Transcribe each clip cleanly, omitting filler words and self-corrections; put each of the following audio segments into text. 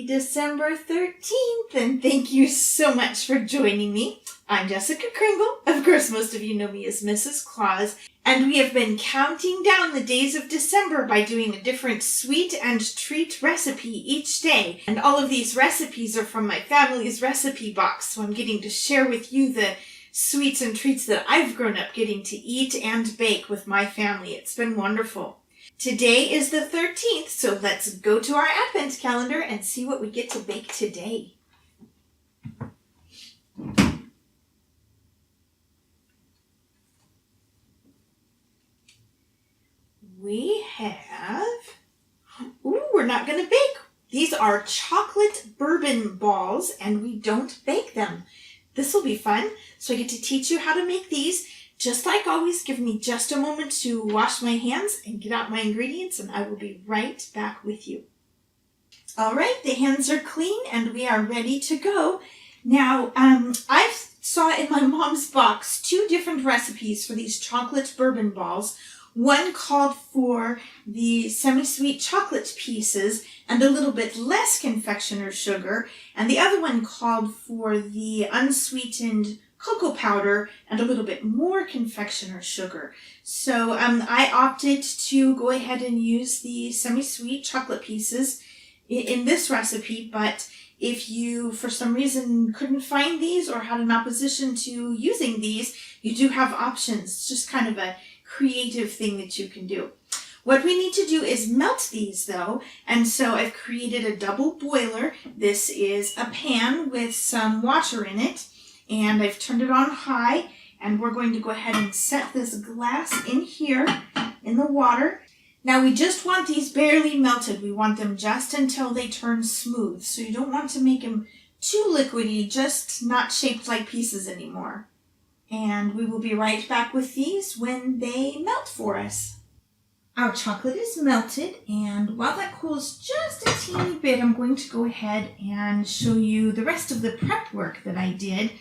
December 13th, and thank you so much for joining me. I'm Jessica Kringle. Of course, most of you know me as Mrs. Claus, and we have been counting down the days of December by doing a different sweet and treat recipe each day. And all of these recipes are from my family's recipe box, so I'm getting to share with you the sweets and treats that I've grown up getting to eat and bake with my family. It's been wonderful. Today is the 13th, so let's go to our Advent calendar and see what we get to bake today. We have, we're not going to bake. These are chocolate bourbon balls, and we don't bake them. This will be fun. So I get to teach you how to make these. Just like always, give me just a moment to wash my hands and get out my ingredients, and I will be right back with you. All right, the hands are clean and we are ready to go. Now, I saw in my mom's box 2 different recipes for these chocolate bourbon balls. One called for the semi-sweet chocolate pieces and a little bit less confectioner sugar, and the other one called for the unsweetened cocoa powder and a little bit more confectioner sugar. So I opted to go ahead and use the semi-sweet chocolate pieces in this recipe, but if you for some reason couldn't find these or had an opposition to using these, you do have options. It's just kind of a creative thing that you can do. What we need to do is melt these though, and so I've created a double boiler. This is a pan with some water in it, and I've turned it on high, and we're going to go ahead and set this glass in here in the water. Now we just want these barely melted. We want them just until they turn smooth. So you don't want to make them too liquidy, just not shaped like pieces anymore. And we will be right back with these when they melt for us. Our chocolate is melted, and while that cools just a teeny bit, I'm going to go ahead and show you the rest of the prep work that I did.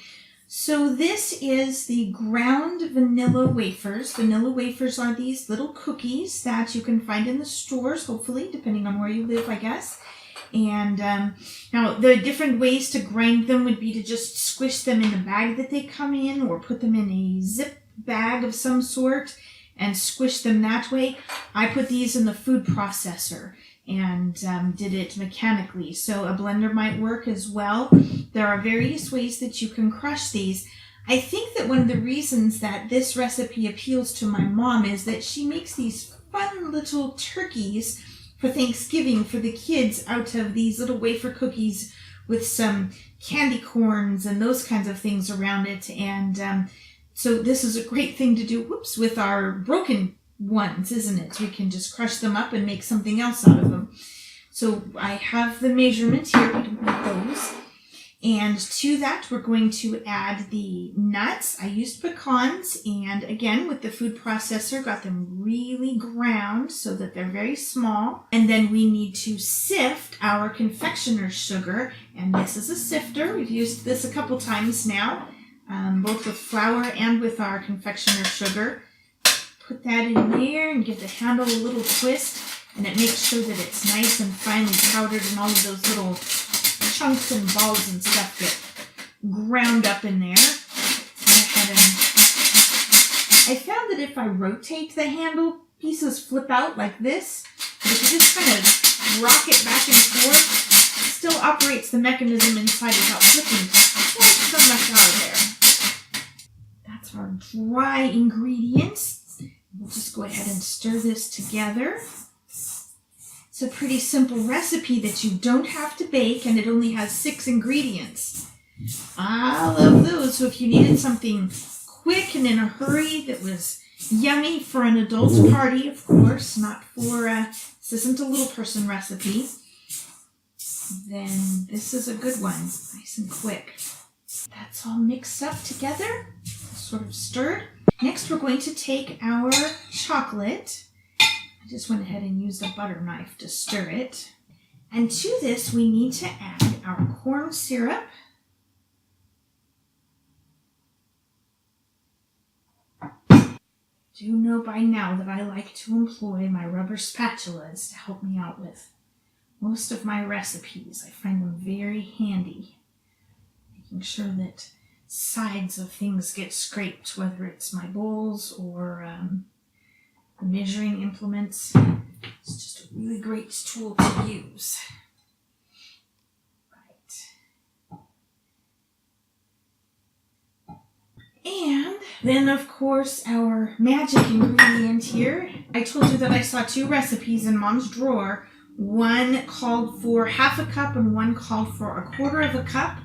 So this is the ground vanilla wafers. Vanilla wafers are these little cookies that you can find in the stores, hopefully, depending on where you live, I guess. And now the different ways to grind them would be to just squish them in the bag that they come in, or put them in a zip bag of some sort and squish them that way. I put these in the food processor and did it mechanically. So a blender might work as well. There are various ways that you can crush these. I think that one of the reasons that this recipe appeals to my mom is that she makes these fun little turkeys for Thanksgiving for the kids out of these little wafer cookies with some candy corns and those kinds of things around it. And so this is a great thing to do, with our broken ones, isn't it? We can just crush them up and make something else out of them. So I have the measurement here. We don't need those. And to that, we're going to add the nuts. I used pecans, and again, with the food processor, got them really ground so that they're very small. And then we need to sift our confectioner sugar, and this is a sifter. We've used this a couple times now, both with flour and with our confectioner sugar. Put that in there and give the handle a little twist, and it makes sure that it's nice and finely powdered and all of those little chunks and balls and stuff get ground up in there. I found that if I rotate the handle, pieces flip out like this. But if you just kind of rock it back and forth, it still operates the mechanism inside without flipping so much out of there. That's our dry ingredients. We'll just go ahead and stir this together. It's a pretty simple recipe that you don't have to bake, and it only has 6 ingredients. I love those. So if you needed something quick and in a hurry that was yummy for an adult's party, of course, not for, this isn't a little person recipe, then this is a good one. Nice and quick. That's all mixed up together, sort of stirred. Next, we're going to take our chocolate. I just went ahead and used a butter knife to stir it. And to this, we need to add our corn syrup. Do know by now that I like to employ my rubber spatulas to help me out with most of my recipes. I find them very handy. Making sure that sides of things get scraped, whether it's my bowls or the measuring implements. It's just a really great tool to use. And then, of course, our magic ingredient here. I told you that I saw 2 recipes in Mom's drawer. One called for half a cup and one called for a quarter of a cup.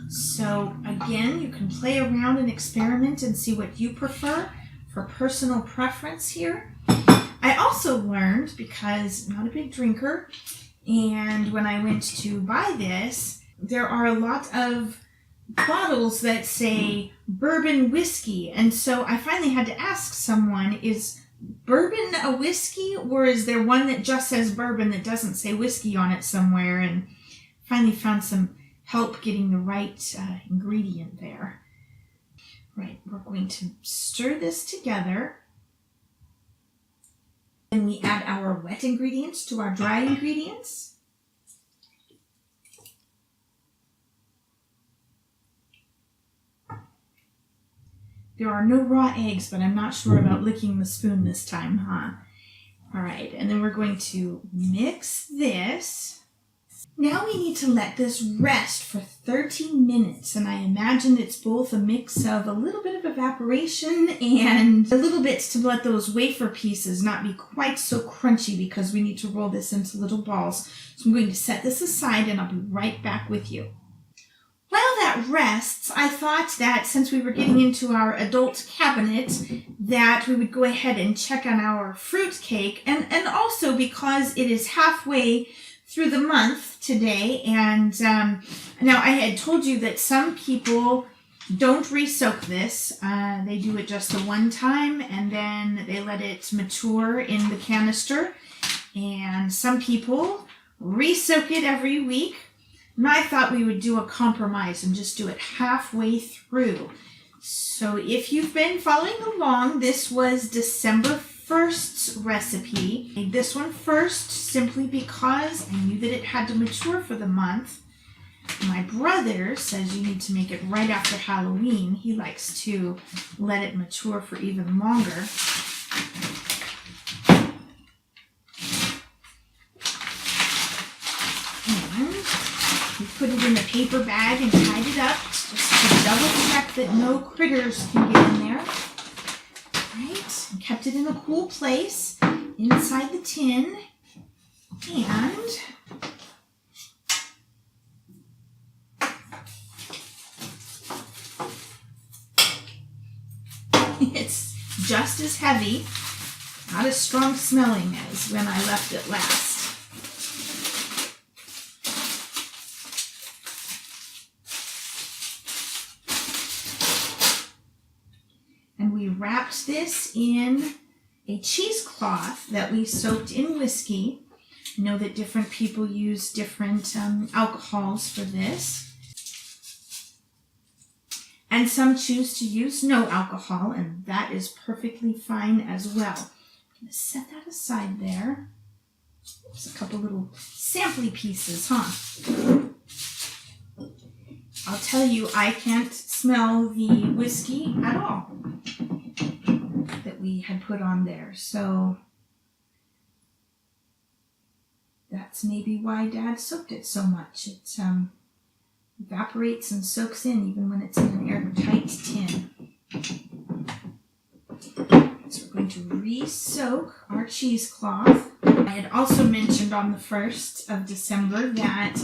So again, you can play around and experiment and see what you prefer for personal preference here. I also learned, because I'm not a big drinker, and when I went to buy this, there are a lot of bottles that say bourbon whiskey, and so I finally had to ask someone, is bourbon a whiskey, or is there one that just says bourbon that doesn't say whiskey on it somewhere? And finally found some help getting the right ingredient there. Right, we're going to stir this together. Then we add our wet ingredients to our dry ingredients. There are no raw eggs, but I'm not sure about licking the spoon this time, huh? All right, and then we're going to mix this. Now we need to let this rest for 30 minutes, and I imagine it's both a mix of a little bit of evaporation and a little bit to let those wafer pieces not be quite so crunchy, because we need to roll this into little balls. So I'm going to set this aside and I'll be right back with you. While that rests, I thought that since we were getting into our adult cabinet, that we would go ahead and check on our fruitcake, and also because it is halfway through the month today, and now I had told you that some people don't re-soak this. They do it just the one time, and then they let it mature in the canister, and some people re-soak it every week. And I thought we would do a compromise and just do it halfway through. So if you've been following along, this was December 1st's recipe. I made this one first simply because I knew that it had to mature for the month. My brother says you need to make it right after Halloween. He likes to let it mature for even longer. And we put it in a paper bag and tied it up just to double check that no critters can get in there. Right, and kept it in a cool place inside the tin. And it's just as heavy, not as strong smelling as when I left it last. And we wrapped this in a cheesecloth that we soaked in whiskey. I know that different people use different alcohols for this. And some choose to use no alcohol, and that is perfectly fine as well. I'm going to set that aside there. Just a couple little sampley pieces, huh? I'll tell you, I can't smell the whiskey at all that we had put on there. So that's maybe why Dad soaked it so much. It evaporates and soaks in even when it's in an airtight tin. So we're going to re-soak our cheesecloth. I had also mentioned on the 1st of December that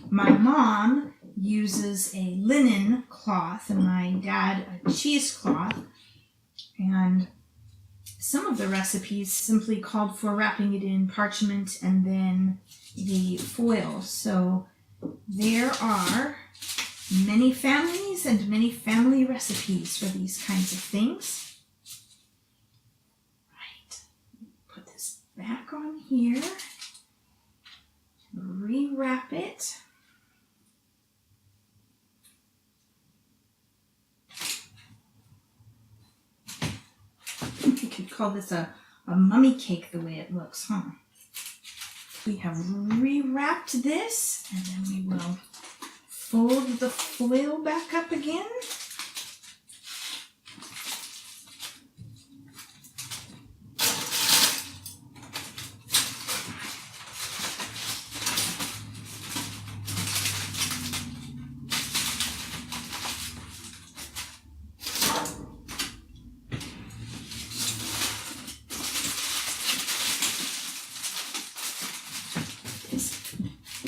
my mom uses a linen cloth and my dad a cheesecloth. And some of the recipes simply called for wrapping it in parchment and then the foil. So there are many families and many family recipes for these kinds of things. Right. Put this back on here. Rewrap it. You could call this a mummy cake the way it looks, huh? We have rewrapped this, and then we will fold the foil back up again.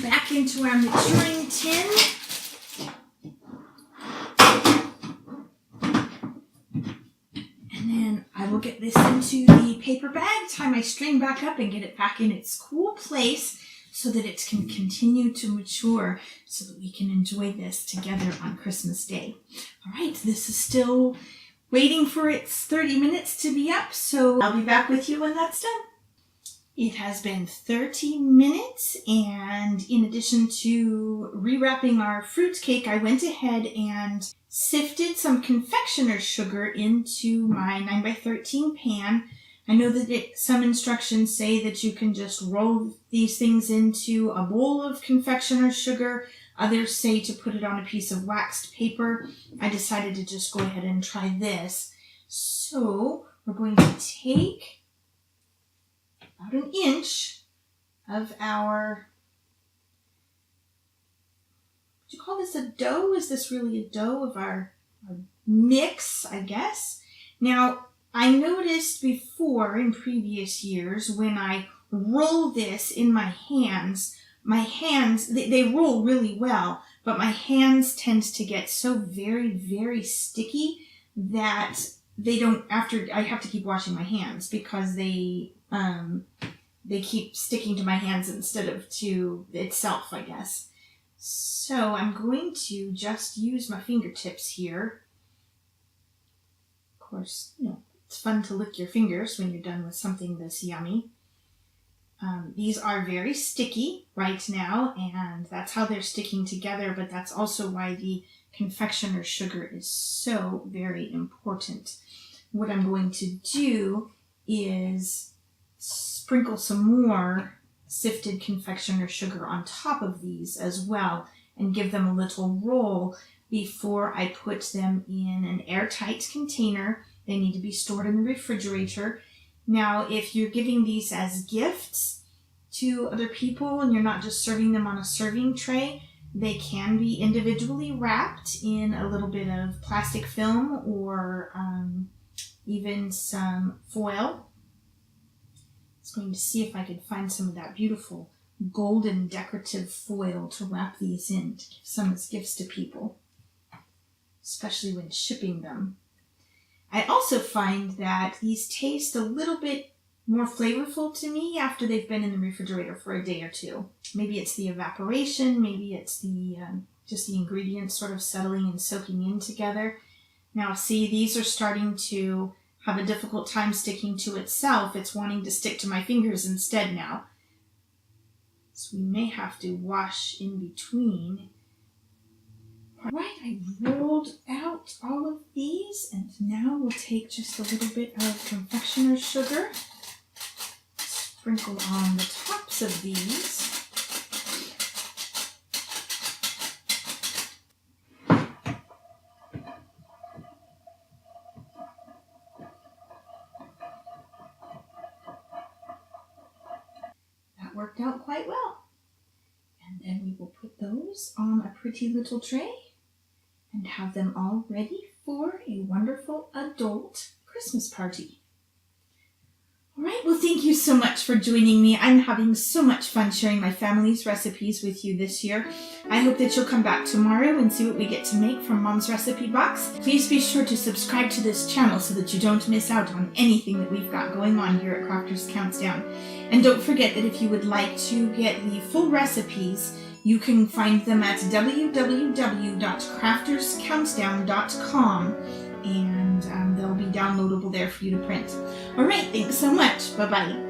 Back into our maturing tin. And then I will get this into the paper bag, tie my string back up, and get it back in its cool place so that it can continue to mature so that we can enjoy this together on Christmas Day. All right, this is still waiting for its 30 minutes to be up, so I'll be back with you when that's done. It has been 30 minutes, and in addition to rewrapping our fruitcake, I went ahead and sifted some confectioner sugar into my 9x13 pan. I know that some instructions say that you can just roll these things into a bowl of confectioner sugar. Others say to put it on a piece of waxed paper. I decided to just go ahead and try this. So we're going to take about an inch of our, would you call this a dough? Is this really a dough of our mix, I guess? Now, I noticed before in previous years when I roll this in my hands, they roll really well, but my hands tend to get so very, very sticky that they don't, I have to keep washing my hands because they keep sticking to my hands instead of to itself, I guess. So I'm going to just use my fingertips here. Of course, it's fun to lick your fingers when you're done with something this yummy. These are very sticky right now, and that's how they're sticking together, but that's also why the confectioner sugar is so very important. What I'm going to do is sprinkle some more sifted confectioner sugar on top of these as well and give them a little roll before I put them in an airtight container. They need to be stored in the refrigerator. Now, if you're giving these as gifts to other people and you're not just serving them on a serving tray, they can be individually wrapped in a little bit of plastic film or even some foil. I was going to see if I could find some of that beautiful golden decorative foil to wrap these in to give some as gifts to people, especially when shipping them. I also find that these taste a little bit more flavorful to me after they've been in the refrigerator for a day or two. Maybe it's the evaporation, maybe it's the just the ingredients sort of settling and soaking in together. Now see, these are starting to have a difficult time sticking to itself. It's wanting to stick to my fingers instead now. So we may have to wash in between. All right, I rolled out all of these, and now we'll take just a little bit of confectioner sugar, sprinkle on the tops of these. That worked out quite well. And then we will put those on a pretty little tray and have them all ready for a wonderful adult Christmas party. All right, well, thank you so much for joining me. I'm having so much fun sharing my family's recipes with you this year. I hope that you'll come back tomorrow and see what we get to make from Mom's Recipe Box. Please be sure to subscribe to this channel so that you don't miss out on anything that we've got going on here at Crafters Countdown. And don't forget that if you would like to get the full recipes, you can find them at www.crafterscountdown.com, and they'll be downloadable there for you to print. All right, thanks so much. Bye-bye.